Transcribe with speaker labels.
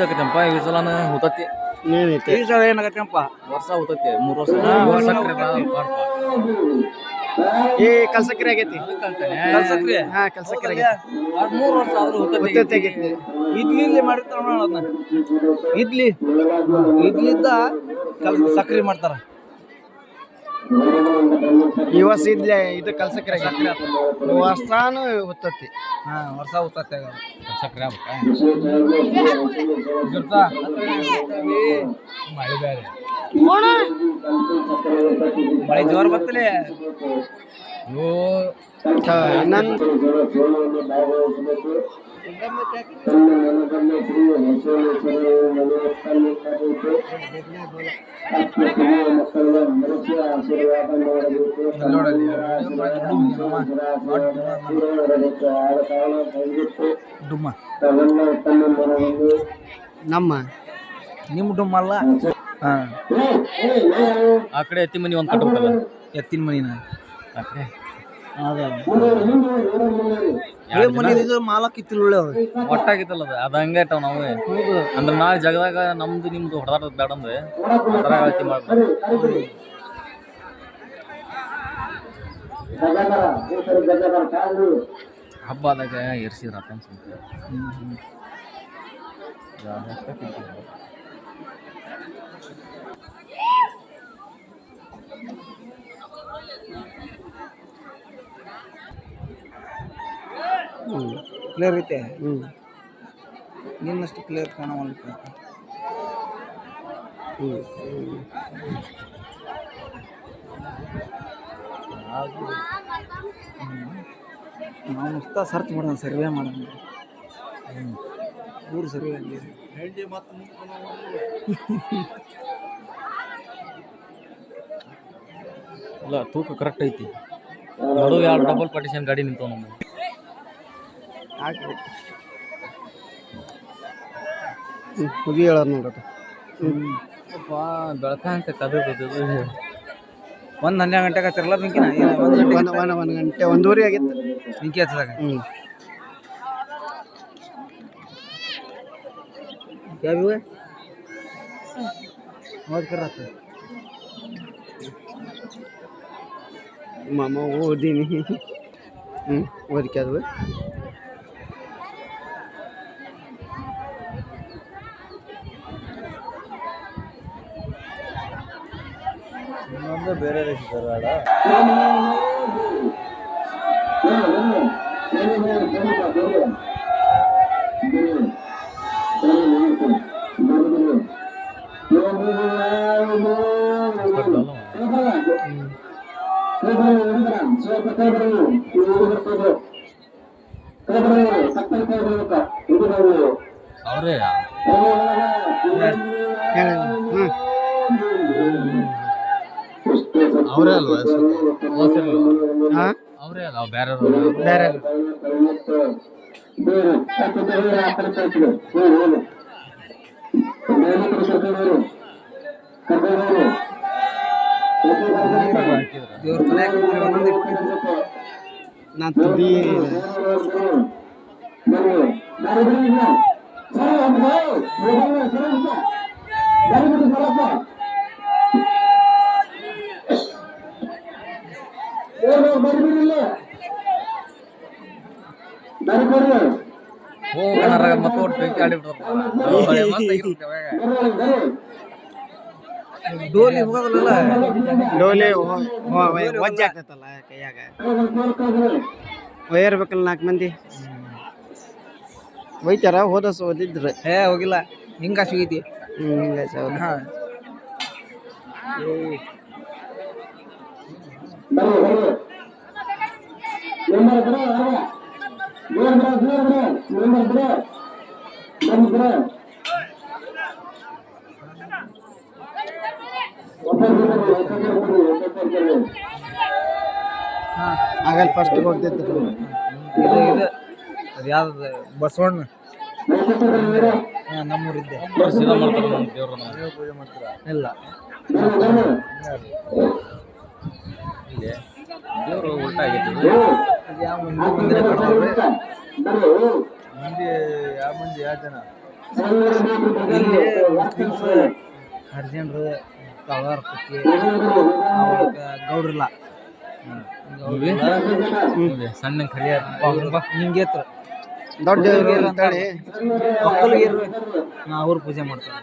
Speaker 1: ಆಗತ್ತಪ್ಪ ಈ ಸಲನ ಹೋತತಿ
Speaker 2: ಏನೈತೆ
Speaker 3: ಈ ಸಲ ಏನಾಗತ್ತಪ್ಪ
Speaker 1: ವರ್ಷ ಹೋತತಿ 3 ವರ್ಷ ಸಕ್ರೆ
Speaker 2: ಏ ಕಲ್ಸಕ್ರಿ ಆಗೈತಿ
Speaker 3: ಕಲ್ಸಕ್ರಿ
Speaker 2: ಹಾ ಕಲ್ಸಕ್ರಿ ಆಗೈತಿ
Speaker 3: 3 ವರ್ಷ ಆದ್ರೂ
Speaker 2: ಗೊತ್ತೈತೆ ಆಗೈತಿ
Speaker 3: ಇಡ್ಲಿ ಮಾಡಿರ್ತಾರ ಅದನ್ನ ಇಡ್ಲಿ ಇದ್ದ ಸಕ್ರಿ ಮಾಡ್ತಾರ
Speaker 2: ಈ ವರ್ಷ ಇದ್ಲೆ ಇದು ಕಲ್ಸಕ್ರಿ ಆಗೈತಿ ವರ್ಷಾನು ಹೊತ್ತತಿ
Speaker 3: ಹಾ ವರ್ಷ ಹುತ್ತತ್ತೆ
Speaker 1: ಸಕ್ರೆ ಆಗ್ಬೇಕಾ
Speaker 3: ಮಳೆ ಬೇರೆ ಮಳೆ ಜೋರ್ ಬರ್ತಲೇ
Speaker 2: ನನ್
Speaker 3: ನೋಡಲ್ಲಿ ಡುಮ್ಮ
Speaker 2: ನಮ್ಮ
Speaker 3: ನಿಮ್ಮ ಡುಮ್ಮ ಅಲ್ಲ ಹಾ
Speaker 1: ಆ ಕಡೆ ಎತ್ತಿ ಮನಿ ಒಂದ್ ಕಟ್ಟಬೇಕಲ್ಲ
Speaker 3: ಎತ್ತಿನ ಮನಿನ
Speaker 1: ಆ ಕಡೆ
Speaker 3: ಮನೆ ಮಾಲಕ್ ಇತ್ತಿಲ್ಲ ಒಳ್ಳೆ
Speaker 1: ಒಟ್ಟಾಗಿತ್ತಲ್ಲ ಅದು ಹಂಗೆ ಇಟ್ಟವ್ ನಾವು ಅಂದ್ರೆ ನಾಳೆ ಜಗದಾಗ ನಮ್ದು ನಿಮ್ದು ಹೊಡೆದಾಡೋದು ಬೇಡ ಅಂದ್ರೆ ಆ ಥರ ಹೇಳ್ತಿ ಮಾಡ್ಬೋದು ಹಬ್ಬದಾಗ ಏರ್ಸಿದ್ರ ಅಂತ ಅನ್ಸುತ್ತೆ
Speaker 3: ಕ್ಲಿಯರ್ ಐತೆ ನಿನ್ನಷ್ಟು ಕ್ಲಿಯರ್ ಕಾಣವಲ್ಲ ನಾವು ಮಸ್ತ ಸರ್ಚ್ ಮಾಡೋಣ ಸರ್ವೆ ಮಾಡೋಣ ಊರು ಸರ್ವೆ ಅಲ್ಲಿ
Speaker 1: ಇಲ್ಲ ತೂಕ ಕರೆಕ್ಟ್ ಐತಿ ನಡು 2 ಡಬಲ್ ಪಾರ್ಟಿಷನ್ ಗಾಡಿ ನಿಂತವ ನಮ್ಮ
Speaker 2: ಹುಗಿ ಹೇಳೋದು ನೋಡೋದು
Speaker 1: ಬೆಳಕಾಂಕ ಕದ
Speaker 3: 12 ಗಂಟೆಗೆ ಹಚ್ಚಿರಲ್ಲ ಬೆಂಕಿನ
Speaker 2: 1 ಗಂಟೆ 1:30 ಆಗಿತ್ತು
Speaker 3: ಬೆಂಕಿ ಹಚ್ಚದಾಗ ಯಾವಿವೆ ಓದ್ಕರತ್ತ
Speaker 2: ಮಾಮ ಓದೀನಿ ಓದಿಕೆ ಅದು
Speaker 3: ಇನ್ನೊಂದು ಬೇರೆ ರೇಸಿದಾರ
Speaker 1: ಅವರೇ ಅವರೇ ಅಲ್ವಾ ಅವರೇ ಅಲ್ಲ ಬೇರೆ
Speaker 2: ಬೇರೆ
Speaker 3: ದೇವ್ರ ತಲೆ ಒಂದೊಂದು
Speaker 2: ನಾ ತುದಿ
Speaker 1: ಮತ್ತೆ ಬೆಂಕಿ
Speaker 3: ಡೋಲಿ ಹೋಗೋದಲ್ಲ
Speaker 2: ಡೋಲಿ ವಜ್ಜೆ ಆಗ್ತೈತಲ್ಲ ಕೈಯಾಗ ಒಯ್ಯರ್ಬೇಕಲ್ಲ 4 ಮಂದಿ ಒಯ್ತಾರ ಹೋದಸ ಓದಿದ್ರೆ
Speaker 3: ಹೋಗಿಲ್ಲ ಹಿಂಗ ಸಿಗೈತಿ
Speaker 2: ಹಾ ಆಗಲ್ ಫಸ್ಟ್ ಹೋಗ್ತಿತ್ತು
Speaker 3: ಅದು ಯಾವ್ದು ಬಸವಣ್ಣ ನಮ್ಮೂರಿದ್ದೆ
Speaker 1: ಸೀದಾ ಮಾಡ್ತಾರೆ ನಮ್ಮ ದೇವ್ರನ್ನ
Speaker 3: ಪೂಜೆ ಮಾಡ್ತೀರ ಇಲ್ಲ
Speaker 1: ಇಲ್ಲಿ ದೇವರು ಉಲ್ಟ ಆಗೈತಿ
Speaker 3: ಯಾವ ಮಂದಿ ಮಂದಿರ ಕಡ್ದವ್ರಿ ಮಂದಿ ಯಾವ ಮಂದಿ ಯಾವ ಜನ ಇಲ್ಲಿ ಮುಸ್ಲಿಮ್ಸ್ ಹರಿಜನರು ತಳವಾರ ಪಕ್ಕಿ ಗೌಡ್ರಿಲ್ಲ
Speaker 1: ಸಣ್ಣ ಕಲಿಯ
Speaker 3: ಹಿಂಗೇತ್ರ
Speaker 2: ದೊಡ್ಡ ಅಂತೇಳಿ
Speaker 3: ಒಕ್ಕಲಿಗರು ಅವ್ರು ಪೂಜೆ ಮಾಡ್ತಾರೆ